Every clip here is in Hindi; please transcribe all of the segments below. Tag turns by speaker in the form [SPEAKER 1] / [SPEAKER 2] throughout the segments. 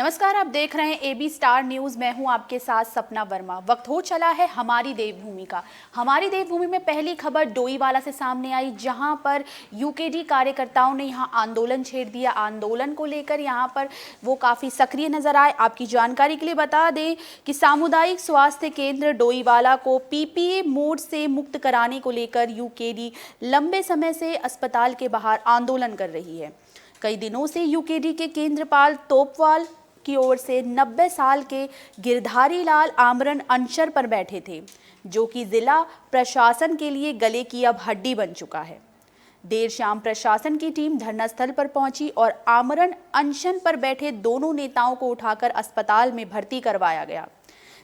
[SPEAKER 1] नमस्कार, आप देख रहे हैं एबी स्टार न्यूज़। मैं हूं आपके साथ सपना वर्मा। वक्त हो चला है हमारी देवभूमि का। हमारी देवभूमि में पहली खबर डोईवाला से सामने आई, जहां पर यूकेडी कार्यकर्ताओं ने यहां आंदोलन छेड़ दिया। आंदोलन को लेकर यहां पर वो काफ़ी सक्रिय नजर आए। आपकी जानकारी के लिए बता दें कि सामुदायिक स्वास्थ्य केंद्र डोईवाला को पीपीए मोड से मुक्त कराने को लेकर यूकेडी लंबे समय से अस्पताल के बाहर आंदोलन कर रही है। कई दिनों से यूकेडी के केंद्रपाल तोपवाल की ओर से 90 साल के गिरधारी लाल आमरण अनशन पर बैठे थे, जो कि जिला प्रशासन के लिए गले की अब हड्डी बन चुका है। देर शाम प्रशासन की टीम धरना स्थल पर पहुंची और आमरण अनशन पर बैठे दोनों नेताओं को उठाकर अस्पताल में भर्ती करवाया गया,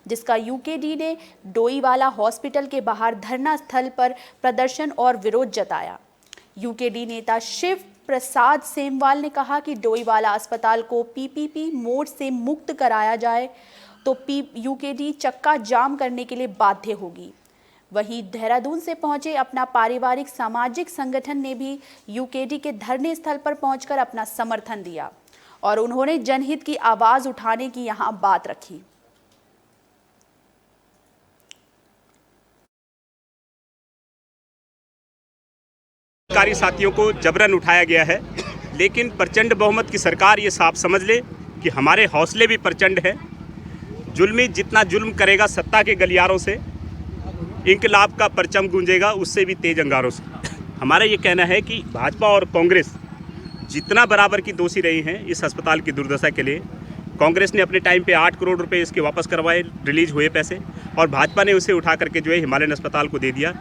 [SPEAKER 1] जिसका यूकेडी ने डोईवाला हॉस्पिटल के बाहर धरना स्थल पर प्रदर्शन और विरोध जताया। यूकेडी नेता शिव प्रसाद सेमवाल ने कहा कि डोईवाला अस्पताल को पीपीपी मोड से मुक्त कराया जाए तो यूकेडी चक्का जाम करने के लिए बाध्य होगी। वहीं देहरादून से पहुंचे अपना पारिवारिक सामाजिक संगठन ने भी यूकेडी के धरने स्थल पर पहुंचकर अपना समर्थन दिया और उन्होंने जनहित की आवाज उठाने की यहां बात रखी।
[SPEAKER 2] सरकारी साथियों को जबरन उठाया गया है, लेकिन प्रचंड बहुमत की सरकार ये साफ समझ ले कि हमारे हौसले भी प्रचंड हैं। जुल्मी जितना जुल्म करेगा सत्ता के गलियारों से, इंकलाब का परचम गूंजेगा उससे भी तेज अंगारों से। हमारा ये कहना है कि भाजपा और कांग्रेस जितना बराबर की दोषी रही हैं इस अस्पताल की दुर्दशा के लिए। कांग्रेस ने अपने टाइम पे 8 करोड़ रुपए इसके वापस करवाए, रिलीज हुए पैसे, और भाजपा ने उसे उठा करके जो है हिमालयन अस्पताल को दे दिया।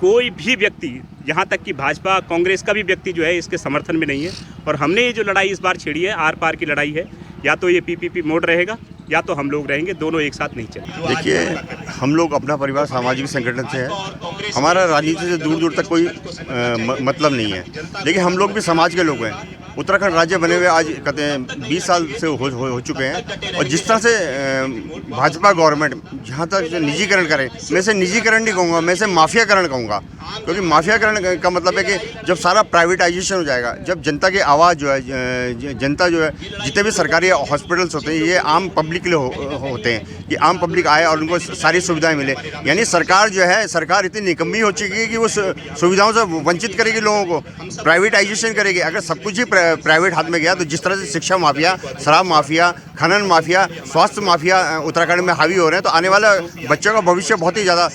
[SPEAKER 2] कोई भी व्यक्ति, यहाँ तक कि भाजपा कांग्रेस का भी व्यक्ति जो है इसके समर्थन में नहीं है। और हमने ये जो लड़ाई इस बार छेड़ी है, आर पार की लड़ाई है। या तो ये पीपीपी मोड रहेगा या तो हम लोग रहेंगे, दोनों एक साथ नहीं चलेंगे।
[SPEAKER 3] देखिए, हम लोग अपना परिवार सामाजिक संगठन से है, हमारा राजनीति से दूर दूर तक कोई मतलब नहीं है, लेकिन हम लोग भी समाज के लोग हैं। उत्तराखंड राज्य बने हुए आज कहते हैं 20 साल से हो चुके हैं, और जिस तरह से भाजपा गवर्नमेंट जहाँ तक निजीकरण करे, मैं इसे निजीकरण नहीं कहूँगा, मैं इसे माफियाकरण कहूँगा। क्योंकि माफियाकरण का मतलब है कि जब सारा प्राइवेटाइजेशन हो जाएगा, जब जनता की आवाज़ जो है, जनता जो है, जितने भी सरकारी हॉस्पिटल्स होते हैं ये आम पब्लिक के लिए होते हैं कि आम पब्लिक आए और उनको सारी सुविधाएं मिले। यानी सरकार जो है, सरकार इतनी निकम्मी हो चुकी है कि वो सुविधाओं से वंचित करेगी लोगों को, प्राइवेटाइजेशन करेगी। अगर सब कुछ ही प्राइवेट हाथ में गया तो जिस तरह से शिक्षा माफिया, शराब माफिया, खनन माफिया, स्वास्थ्य माफिया उत्तराखंड में हावी हो रहे हैं, तो आने वाला बच्चों का भविष्य बहुत ही ज़्यादा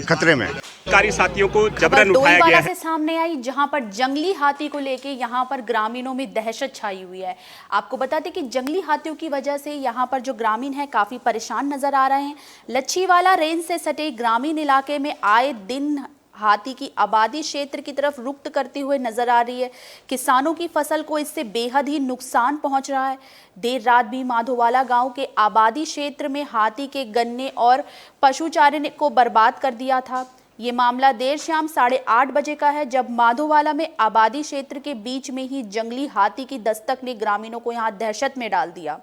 [SPEAKER 3] खतरे में।
[SPEAKER 2] सरकारी साथियों को जबरन उठाया गया है।
[SPEAKER 1] से सामने आई, जहां पर जंगली हाथी को लेके यहां पर ग्रामीणों में दहशत छाई हुई है। आपको बता दें कि जंगली हाथियों की वजह से यहां पर जो ग्रामीण हैं काफी परेशान नजर आ रहे हैं। लच्छीवाला रेंज से सटे ग्रामीण इलाके में आए दिन हाथी की आबादी क्षेत्र की तरफ रुख करते हुए नजर आ रही है। किसानों की फसल को इससे बेहद ही नुकसान पहुंच रहा है। देर रात भी माधोवाला गांव के आबादी क्षेत्र में हाथी के गन्ने और पशु चारे को बर्बाद कर दिया था। ये मामला देर शाम 8:30 बजे का है, जब माधोवाला में आबादी क्षेत्र के बीच में ही जंगली हाथी की दस्तक ने ग्रामीणों को यहां दहशत में डाल दिया।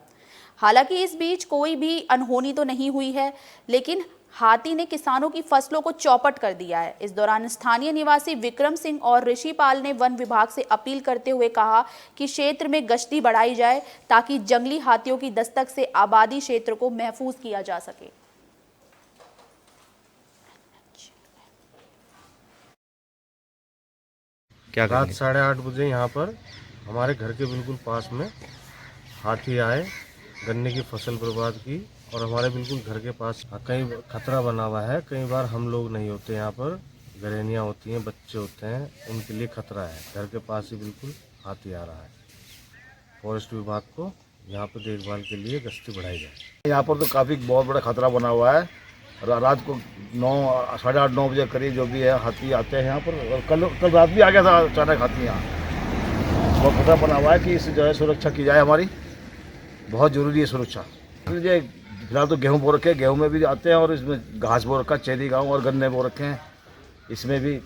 [SPEAKER 1] हालांकि इस बीच कोई भी अनहोनी तो नहीं हुई है, लेकिन हाथी ने किसानों की फसलों को चौपट कर दिया है। इस दौरान स्थानीय निवासी विक्रम सिंह और ऋषिपाल ने वन विभाग से अपील करते हुए कहा कि क्षेत्र में गश्ती बढ़ाई जाए ताकि जंगली हाथियों की दस्तक से आबादी क्षेत्र को महफूज किया जा सके।
[SPEAKER 4] रात 8:30 बजे यहाँ पर हमारे घर के बिल्कुल पास में हाथी आए, गन्ने की फसल बर्बाद की, और हमारे बिल्कुल घर के पास कई खतरा बना हुआ है। कई बार हम लोग नहीं होते यहाँ पर, घरेनियाँ होती हैं, बच्चे होते हैं, उनके लिए खतरा है। घर के पास ही बिल्कुल हाथी आ रहा है। फॉरेस्ट विभाग को यहाँ पर देखभाल के लिए गश्ती बढ़ाई जाए।
[SPEAKER 5] यहाँ पर तो काफ़ी बहुत बड़ा खतरा बना हुआ है। रात को 8:30-9 बजे करीब जो भी है हाथी आते हैं यहाँ पर, और कल रात भी आ गया था अचानक हाथी यहाँ। बहुत खतरा बना हुआ है कि इस जो है सुरक्षा की जाए, हमारी बहुत ज़रूरी है सुरक्षा। फिलहाल तो गेहूँ बो रखे, गेहूँ में भी आते हैं, और इसमें घास बो रखा, चेरी गाँव और गन्ने बो रखे हैं। इसमें भी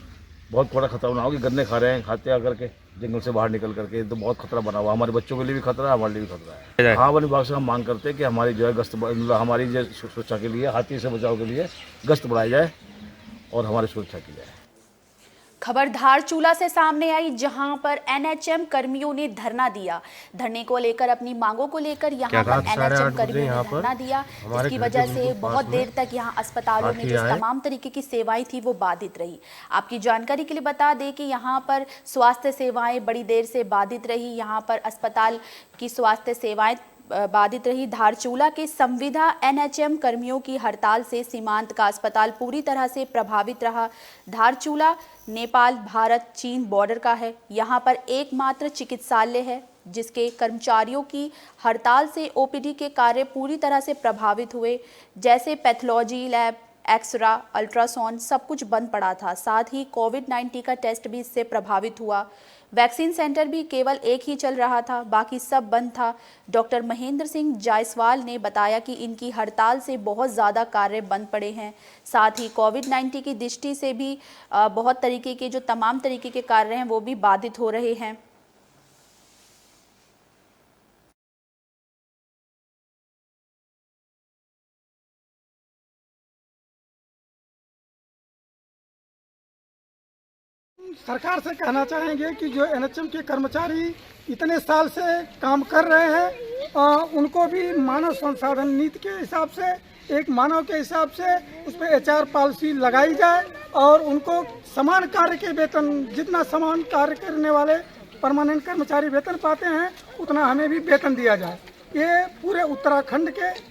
[SPEAKER 5] बहुत बड़ा खतरा बना हुआ कि गन्ने खा रहे हैं, खाते आकर के जंगल से बाहर निकल करके, तो बहुत खतरा बना हुआ। हमारे बच्चों के लिए भी खतरा है, हमारे लिए भी खतरा है। हाँ, वन विभाग से हम मांग करते हैं कि हमारी जो है गश्त, हमारी जो सुरक्षा के लिए, हाथी से बचाव के लिए गश्त बढ़ाई जाए और हमारी सुरक्षा की जाए।
[SPEAKER 1] खबर धारचूला से सामने आई, जहां पर एनएचएम कर्मियों ने धरना दिया। धरने को लेकर, अपनी मांगों को लेकर यहां पर एनएचएम कर्मियों ने धरना दिया, जिसकी वजह से बहुत देर तक यहां अस्पतालों में जो तमाम तरीके की सेवाएं थी वो बाधित रही। आपकी जानकारी के लिए बता दें कि यहां पर स्वास्थ्य सेवाएं बड़ी देर से बाधित रही। यहां पर अस्पताल की स्वास्थ्य सेवाएं बाधित रही। धारचूला के संविदा एनएचएम कर्मियों की हड़ताल से सीमांत का अस्पताल पूरी तरह से प्रभावित रहा। धारचूला नेपाल, भारत, चीन बॉर्डर का है। यहाँ पर एकमात्र चिकित्सालय है जिसके कर्मचारियों की हड़ताल से ओपीडी के कार्य पूरी तरह से प्रभावित हुए। जैसे पैथोलॉजी लैब, एक्सरा, अल्ट्रासाउंड सब कुछ बंद पड़ा था। साथ ही कोविड-19 का टेस्ट भी इससे प्रभावित हुआ। वैक्सीन सेंटर भी केवल एक ही चल रहा था, बाकी सब बंद था। डॉक्टर महेंद्र सिंह जायसवाल ने बताया कि इनकी हड़ताल से बहुत ज़्यादा कार्य बंद पड़े हैं। साथ ही कोविड-19 की दृष्टि से भी बहुत तरीके के जो तमाम तरीके के कार्य हैं वो भी बाधित हो रहे हैं।
[SPEAKER 6] सरकार से कहना चाहेंगे कि जो एनएचएम के कर्मचारी इतने साल से काम कर रहे हैं, उनको भी मानव संसाधन नीति के हिसाब से, एक मानव के हिसाब से उस पर एचआर पॉलिसी लगाई जाए और उनको समान कार्य के वेतन, जितना समान कार्य करने वाले परमानेंट कर्मचारी वेतन पाते हैं उतना हमें भी वेतन दिया जाए। ये पूरे उत्तराखंड के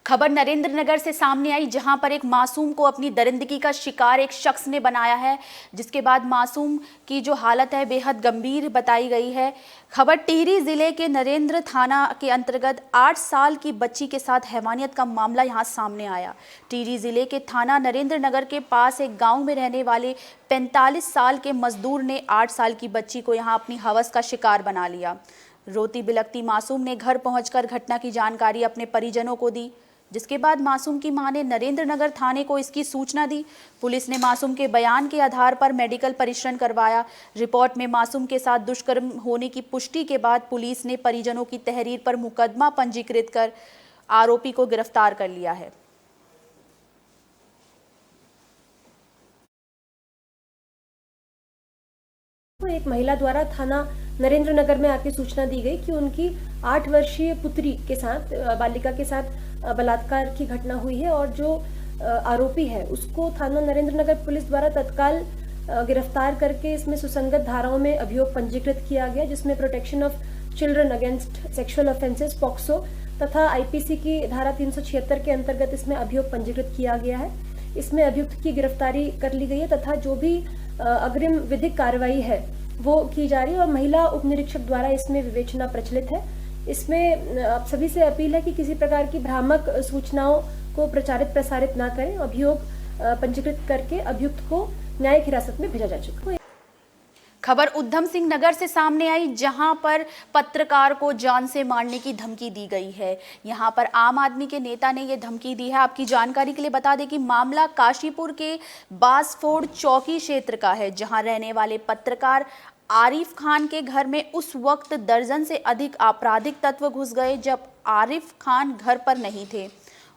[SPEAKER 1] खबर नरेंद्र नगर से सामने आई, जहां पर एक मासूम को अपनी दरिंदगी का शिकार एक शख्स ने बनाया है, जिसके बाद मासूम की जो हालत है बेहद गंभीर बताई गई है। खबर टिहरी जिले के नरेंद्र थाना के अंतर्गत 8 साल की बच्ची के साथ हैवानियत का मामला यहां सामने आया। टिहरी जिले के थाना नरेंद्र नगर के पास एक गांव में रहने वाले 45 साल के मजदूर ने 8 साल की बच्ची को यहां अपनी हवस का शिकार बना लिया। रोती बिलखती मासूम ने घर पहुंचकर घटना की जानकारी अपने परिजनों को दी, जिसके बाद मासूम की मां ने नरेंद्र नगर थाने को इसकी सूचना दी। पुलिस ने मासूम के बयान के आधार पर मेडिकल परीक्षण करवाया। रिपोर्ट में मासूम के साथ दुष्कर्म होने की पुष्टि के बाद पुलिस ने परिजनों की तहरीर पर मुकदमा पंजीकृत कर आरोपी को गिरफ्तार कर लिया है।
[SPEAKER 7] एक महिला द्वारा थाना नरेंद्र नगर में आके सूचना दी गई कि उनकी 8 वर्षीय पुत्री के साथ, बालिका के साथ बलात्कार की घटना हुई है और जो आरोपी है उसको थाना नरेंद्र नगर पुलिस द्वारा तत्काल गिरफ्तार करके इसमें सुसंगत धाराओं में अभियोग पंजीकृत किया गया, जिसमें protection of children against sexual offences POCSO तथा आईपीसी की धारा 376 के अंतर्गत इसमें अभियोग पंजीकृत किया गया है। इसमें अभियुक्त की गिरफ्तारी कर ली गई है तथा जो भी अग्रिम विधिक कार्रवाई है वो की जा रही है और महिला उप निरीक्षक द्वारा इसमें विवेचना प्रचलित है। इसमें आप सभी से अपील है कि किसी प्रकार की भ्रामक सूचनाओं को प्रचारित प्रसारित ना करें। अभियोग पंजीकृत करके अभियुक्त को न्यायिक हिरासत में भेजा जा चुका है।
[SPEAKER 1] खबर उधम सिंह नगर से सामने आई, जहां पर पत्रकार को जान से मारने की धमकी दी गई है। यहां पर आम आदमी के नेता ने यह धमकी दी है। आपकी जानकारी के लिए बता दें कि मामला काशीपुर के बासफोर्ड चौकी क्षेत्र का है, जहां रहने वाले पत्रकार आरिफ खान के घर में उस वक्त दर्जन से अधिक आपराधिक तत्व घुस गए जब आरिफ खान घर पर नहीं थे।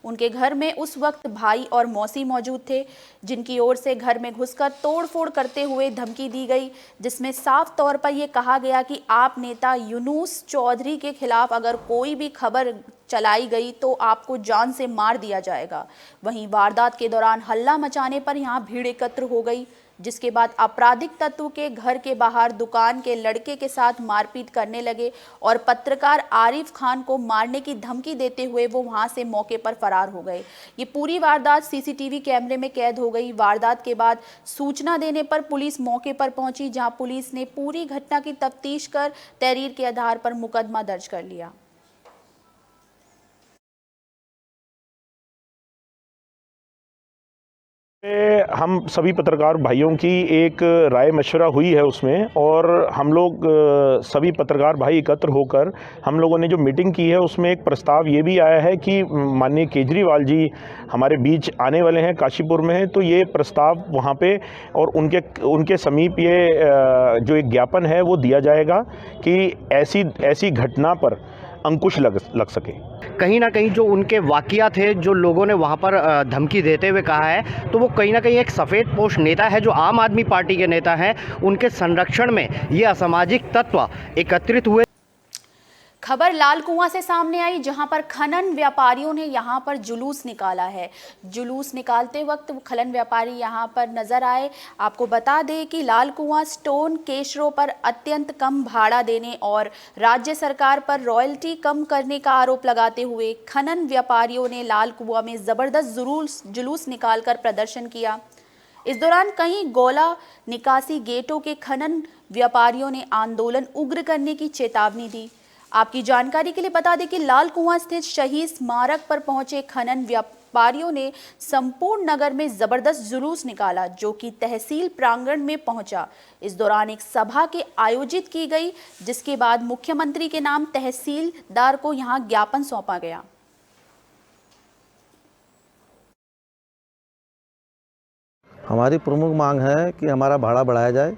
[SPEAKER 1] उनके घर में उस वक्त भाई और मौसी मौजूद थे, जिनकी ओर से घर में घुसकर तोड़फोड़ करते हुए धमकी दी गई, जिसमें साफ तौर पर यह कहा गया कि आप नेता यूनुस चौधरी के खिलाफ अगर कोई भी खबर चलाई गई तो आपको जान से मार दिया जाएगा। वहीं वारदात के दौरान हल्ला मचाने पर यहां भीड़ एकत्र हो गई, जिसके बाद आपराधिक तत्व के घर के बाहर दुकान के लड़के के साथ मारपीट करने लगे और पत्रकार आरिफ खान को मारने की धमकी देते हुए वो वहां से मौके पर फरार हो गए। ये पूरी वारदात सीसीटीवी कैमरे में कैद हो गई। वारदात के बाद सूचना देने पर पुलिस मौके पर पहुंची, जहां पुलिस ने पूरी घटना की तफ्तीश कर तहरीर के आधार पर मुकदमा दर्ज कर लिया।
[SPEAKER 8] हम सभी पत्रकार भाइयों की एक राय मशवरा हुई है उसमें, और हम लोग सभी पत्रकार भाई एकत्र होकर हम लोगों ने जो मीटिंग की है उसमें एक प्रस्ताव ये भी आया है कि माननीय केजरीवाल जी हमारे बीच आने वाले हैं, काशीपुर में हैं, तो ये प्रस्ताव वहाँ पे और उनके समीप ये जो एक ज्ञापन है वो दिया जाएगा कि ऐसी घटना पर अंकुश लग सके।
[SPEAKER 9] कहीं ना कहीं जो उनके वाकया थे, जो लोगों ने वहाँ पर धमकी देते हुए कहा है, तो वो कहीं ना कहीं एक सफ़ेद पोश नेता है जो आम आदमी पार्टी के नेता हैं, उनके संरक्षण में ये असामाजिक तत्व एकत्रित हुए।
[SPEAKER 1] खबर लाल कुआं से सामने आई, जहां पर खनन व्यापारियों ने यहां पर जुलूस निकाला है। जुलूस निकालते वक्त खनन व्यापारी यहां पर नजर आए। आपको बता दें कि लाल कुआं स्टोन केशरों पर अत्यंत कम भाड़ा देने और राज्य सरकार पर रॉयल्टी कम करने का आरोप लगाते हुए खनन व्यापारियों ने लाल कुआं में जबरदस्त जुलूस निकालकर प्रदर्शन किया। इस दौरान कई गोला निकासी गेटों के खनन व्यापारियों ने आंदोलन उग्र करने की चेतावनी दी। आपकी जानकारी के लिए बता दें कि लाल कुआं स्थित शहीद स्मारक पर पहुंचे खनन व्यापारियों ने संपूर्ण नगर में जबरदस्त जुलूस निकाला, जो कि तहसील प्रांगण में पहुंचा। इस दौरान एक सभा के आयोजित की गई, जिसके बाद मुख्यमंत्री के नाम तहसीलदार को यहां ज्ञापन सौंपा गया।
[SPEAKER 10] हमारी प्रमुख मांग है कि हमारा भाड़ा बढ़ाया जाए,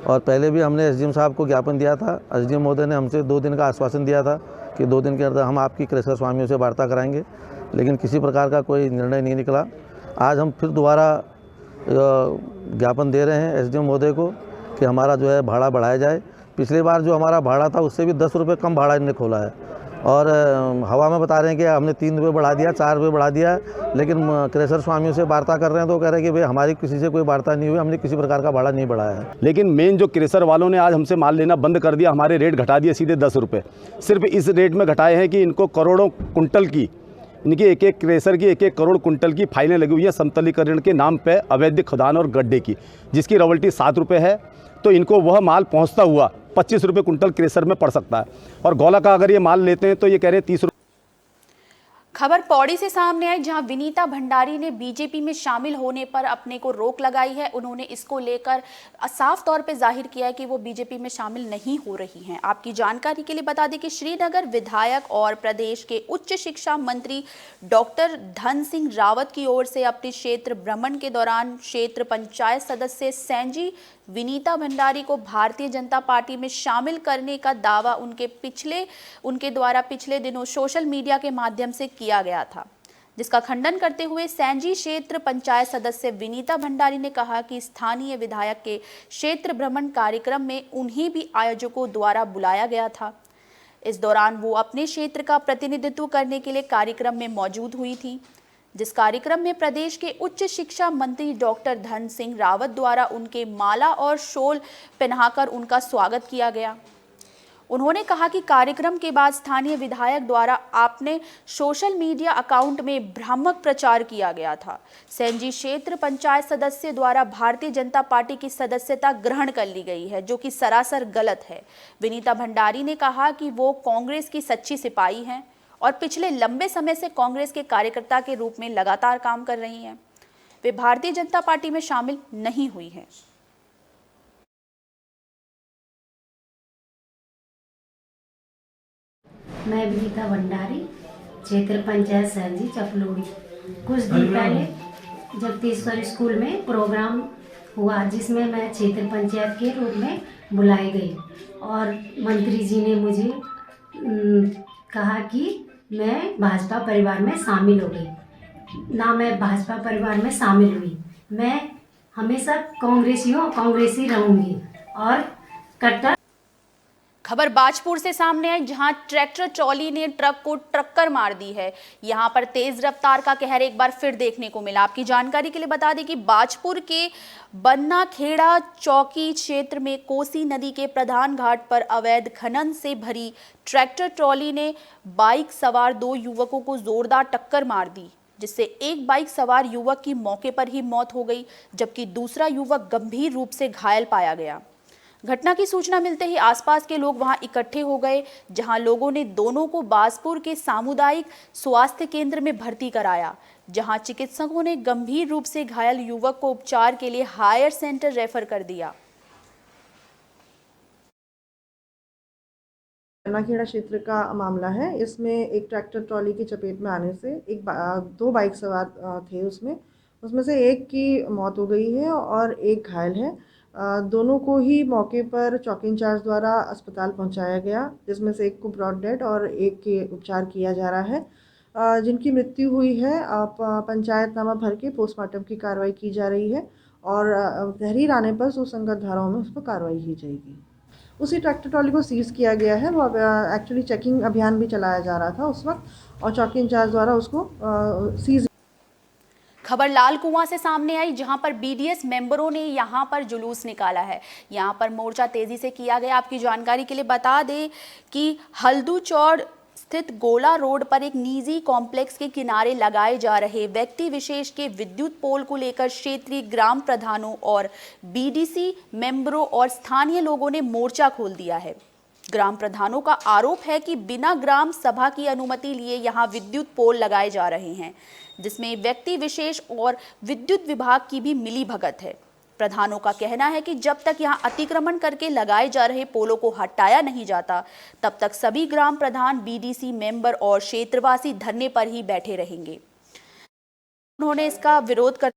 [SPEAKER 10] और पहले भी हमने एसडीएम साहब को ज्ञापन दिया था। एसडीएम महोदय ने हमसे 2 दिन का आश्वासन दिया था कि 2 दिन के अंदर हम आपकी क्रेशर स्वामियों से वार्ता कराएंगे, लेकिन किसी प्रकार का कोई निर्णय नहीं निकला। आज हम फिर दोबारा ज्ञापन दे रहे हैं एसडीएम महोदय को कि हमारा जो है भाड़ा बढ़ाया जाए। पिछली बार जो हमारा भाड़ा था उससे भी 10 रुपये कम भाड़ा इन्होंने खोला है, और हवा में बता रहे हैं कि हमने 3 रुपये बढ़ा दिया, 4 रुपये बढ़ा दिया, लेकिन क्रेशर स्वामियों से वार्ता कर रहे हैं तो कह रहे हैं कि भाई हमारी किसी से कोई वार्ता नहीं हुई, हमने किसी प्रकार का भाड़ा नहीं बढ़ाया है।
[SPEAKER 11] लेकिन मेन जो क्रेशर वालों ने आज हमसे माल लेना बंद कर दिया, हमारे रेट घटा दिए सीधे 10 रुपये। सिर्फ इस रेट में घटाए हैं कि इनको करोड़ों कुंटल की, इनकी एक एक क्रेशर की 1-1 करोड़ कुंटल की फाइलें लगी हुई हैं समतलीकरण के नाम पे, अवैध खदान और गड्ढे की, जिसकी रॉयल्टी 7 रुपये है। तो इनको वह माल पहुंचता हुआ 25 रुपये कुंटल क्रेशर में पड़ सकता है, और गोला का अगर ये माल लेते हैं तो ये कह रहे हैं 30 रुपये।
[SPEAKER 1] खबर पौड़ी से सामने आई, जहां विनीता भंडारी ने बीजेपी में शामिल होने पर अपने को रोक लगाई है। उन्होंने इसको लेकर साफ तौर पे जाहिर किया है कि वो बीजेपी में शामिल नहीं हो रही हैं। आपकी जानकारी के लिए बता दें कि श्रीनगर विधायक और प्रदेश के उच्च शिक्षा मंत्री डॉक्टर धन सिंह रावत की ओर से अपने क्षेत्र भ्रमण के दौरान क्षेत्र पंचायत सदस्य सैंजी विनीता भंडारी को भारतीय जनता पार्टी में शामिल करने का दावा उनके द्वारा पिछले दिनों सोशल मीडिया के माध्यम से किया गया था, जिसका खंडन करते हुए सैंजी क्षेत्र पंचायत सदस्य विनीता भंडारी ने कहा कि स्थानीय विधायक के क्षेत्र भ्रमण कार्यक्रम में उन्हें भी आयोजकों द्वारा बुलाया गया था। इस दौरान वो अपने क्षेत्र का प्रतिनिधित्व करने के लिए कार्यक्रम में मौजूद हुई थी, जिस कार्यक्रम में प्रदेश के उच्च शिक्षा मंत्री डॉक्टर धन सिंह रावत द्वारा उनके माला और शॉल पहनाकर उनका स्वागत किया गया। उन्होंने कहा कि कार्यक्रम के बाद स्थानीय विधायक द्वारा अपने सोशल मीडिया अकाउंट में भ्रामक प्रचार किया गया था। सैंजी क्षेत्र पंचायत सदस्य द्वारा भारतीय जनता पार्टी की सदस्यता ग्रहण कर ली गई है, जो कि सरासर गलत है। विनीता भंडारी ने कहा कि वो कांग्रेस की सच्ची सिपाही हैं और पिछले लंबे समय से कांग्रेस के कार्यकर्ता के रूप में लगातार काम कर रही हैं। वे भारतीय जनता पार्टी में शामिल नहीं हुई हैं।
[SPEAKER 12] मैं विनीता भंडारी, क्षेत्र पंचायत सैंजी चपलोड़ी। कुछ दिन पहले जगदीश्वर स्कूल में प्रोग्राम हुआ, जिसमें मैं क्षेत्र पंचायत के रूप में बुलाई गई, और मंत्री जी ने मुझे कहा कि मैं भाजपा परिवार में शामिल हो गई। ना मैं भाजपा परिवार में शामिल हुई, मैं हमेशा कांग्रेसी रहूंगी और कट्टर।
[SPEAKER 1] खबर बाजपुर से सामने आई, जहां ट्रैक्टर ट्रॉली ने ट्रक को टक्कर मार दी है। यहां पर तेज रफ्तार का कहर एक बार फिर देखने को मिला। आपकी जानकारी के लिए बता दें कि बाजपुर के बन्ना खेड़ा चौकी क्षेत्र में कोसी नदी के प्रधान घाट पर अवैध खनन से भरी ट्रैक्टर ट्रॉली ने बाइक सवार 2 युवकों को जोरदार टक्कर मार दी, जिससे एक बाइक सवार युवक की मौके पर ही मौत हो गई, जबकि दूसरा युवक गंभीर रूप से घायल पाया गया। घटना की सूचना मिलते ही आसपास के लोग वहां इकट्ठे हो गए, जहां लोगों ने दोनों को बाजपुर के सामुदायिक स्वास्थ्य केंद्र में भर्ती कराया, जहां चिकित्सकों ने गंभीर रूप से घायल युवक को उपचार के लिए हायर सेंटर रेफर कर दिया।
[SPEAKER 13] खेड़ा क्षेत्र का मामला है। इसमें एक ट्रैक्टर ट्रॉली की चपेट में आने से 2 बाइक सवार थे। उसमें से एक की मौत हो गई है और एक घायल है। दोनों को ही मौके पर चौकी इंचार्ज द्वारा अस्पताल पहुंचाया गया, जिसमें से एक को ब्रॉड डेड और एक के उपचार किया जा रहा है। जिनकी मृत्यु हुई है पंचायतनामा भर के पोस्टमार्टम की कार्रवाई की जा रही है और तहरीर आने पर सुसंगत धाराओं में उस पर कार्रवाई की जाएगी। उसी ट्रैक्टर ट्रॉली को सीज किया गया है। वो एक्चुअली चेकिंग अभियान भी चलाया जा रहा था उस वक्त, और चौकी इंचार्ज द्वारा उसको सीज।
[SPEAKER 1] खबर लाल कुआं से सामने आई, जहां पर बीडीएस मेंबरों ने यहां पर जुलूस निकाला है। यहां पर मोर्चा तेजी से किया गया। आपकी जानकारी के लिए बता दें कि हल्दू चौड़ स्थित गोला रोड पर एक निजी कॉम्प्लेक्स के किनारे लगाए जा रहे व्यक्ति विशेष के विद्युत पोल को लेकर क्षेत्रीय ग्राम प्रधानों और बीडीसी मेंबरों और स्थानीय लोगों ने मोर्चा खोल दिया है। ग्राम प्रधानों का आरोप है कि बिना ग्राम सभा की अनुमति लिए यहां विद्युत पोल लगाए जा रहे हैं, जिसमें व्यक्ति विशेष और विद्युत विभाग की भी मिली भगत है। प्रधानों का कहना है कि जब तक यहां अतिक्रमण करके लगाए जा रहे पोलों को हटाया नहीं जाता, तब तक सभी ग्राम प्रधान, बीडीसी मेंबर और क्षेत्रवासी धरने पर ही बैठे रहेंगे। उन्होंने इसका विरोध कर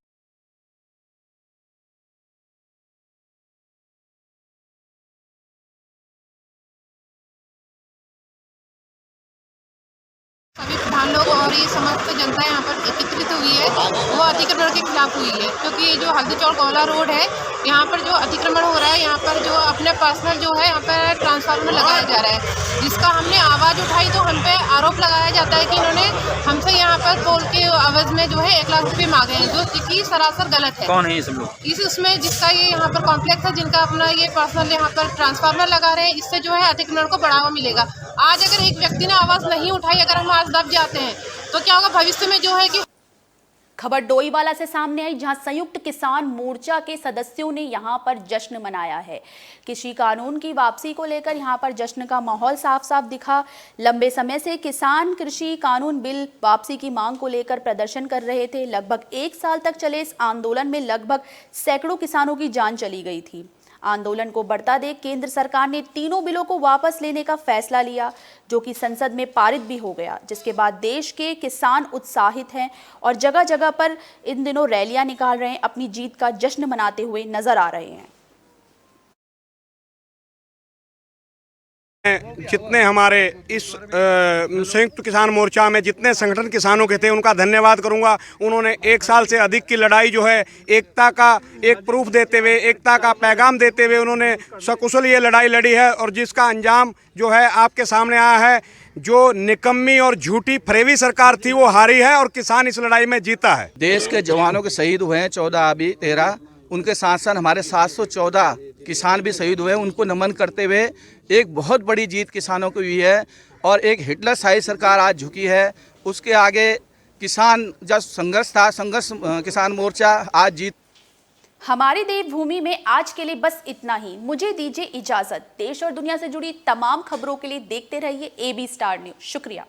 [SPEAKER 14] सभी प्रधान लोग और ये समस्त जनता यहाँ पर एकत्रित हुई है, वो अतिक्रमण के खिलाफ हुई है, क्योंकि जो हल्दी चौड़ गोला रोड है, यहाँ पर जो अतिक्रमण हो रहा है, यहाँ पर जो अपने पर्सनल जो है यहाँ पर ट्रांसफार्मर लगाया जा रहा है, जिसका हमने आवाज़ उठाई तो हम पे आरोप लगाया जाता है कि इन्होंने हमसे यहाँ पर पोल के आवाज़ में जो है 1 लाख रुपये मांगे हैं, जो कि सरासर गलत है।
[SPEAKER 15] कौन है ये सब लोग?
[SPEAKER 14] उसमें जिसका ये यहाँ पर कॉम्प्लेक्स है, जिनका अपना ये पर्सनल यहाँ पर ट्रांसफार्मर लगा रहे हैं, इससे जो है अतिक्रमण को बढ़ावा मिलेगा। आज अगर एक व्यक्ति ने आवाज़ नहीं उठाई, अगर हम आज दब जाते हैं तो क्या होगा भविष्य में जो है कि।
[SPEAKER 1] खबर डोईवाला से सामने आई, जहां संयुक्त किसान मोर्चा के सदस्यों ने यहां पर जश्न मनाया है। कृषि कानून की वापसी को लेकर यहां पर जश्न का माहौल साफ साफ दिखा। लंबे समय से किसान कृषि कानून बिल वापसी की मांग को लेकर प्रदर्शन कर रहे थे। लगभग 1 साल तक चले इस आंदोलन में लगभग सैकड़ों किसानों की जान चली गई थी। आंदोलन को बढ़ता देख केंद्र सरकार ने तीनों बिलों को वापस लेने का फैसला लिया, जो कि संसद में पारित भी हो गया, जिसके बाद देश के किसान उत्साहित हैं और जगह जगह पर इन दिनों रैलियां निकाल रहे हैं, अपनी जीत का जश्न मनाते हुए नजर आ रहे हैं।
[SPEAKER 16] जितने हमारे इस संयुक्त किसान मोर्चा में जितने संगठन किसानों के थे, उनका धन्यवाद करूंगा। उन्होंने 1 साल से अधिक की लड़ाई जो है, एकता का एक प्रूफ देते हुए, एकता का पैगाम देते हुए उन्होंने सकुशल ये लड़ाई लड़ी है, और जिसका अंजाम जो है आपके सामने आया है। जो निकम्मी और झूठी फरेबी सरकार थी वो हारी है और किसान इस लड़ाई में जीता है।
[SPEAKER 15] देश के जवानों के शहीद हुए हैं 14 अभी 13, उनके साथ साथ हमारे 714 किसान भी शहीद हुए हैं। उनको नमन करते हुए एक बहुत बड़ी जीत किसानों को हुई है, और एक हिटलर शाही सरकार आज झुकी है। उसके आगे किसान जब संघर्ष था, संघर्ष किसान मोर्चा आज जीत।
[SPEAKER 1] हमारी देवभूमि में आज के लिए बस इतना ही। मुझे दीजिए इजाजत। देश और दुनिया से जुड़ी तमाम खबरों के लिए देखते रहिए AB स्टार न्यूज़। शुक्रिया।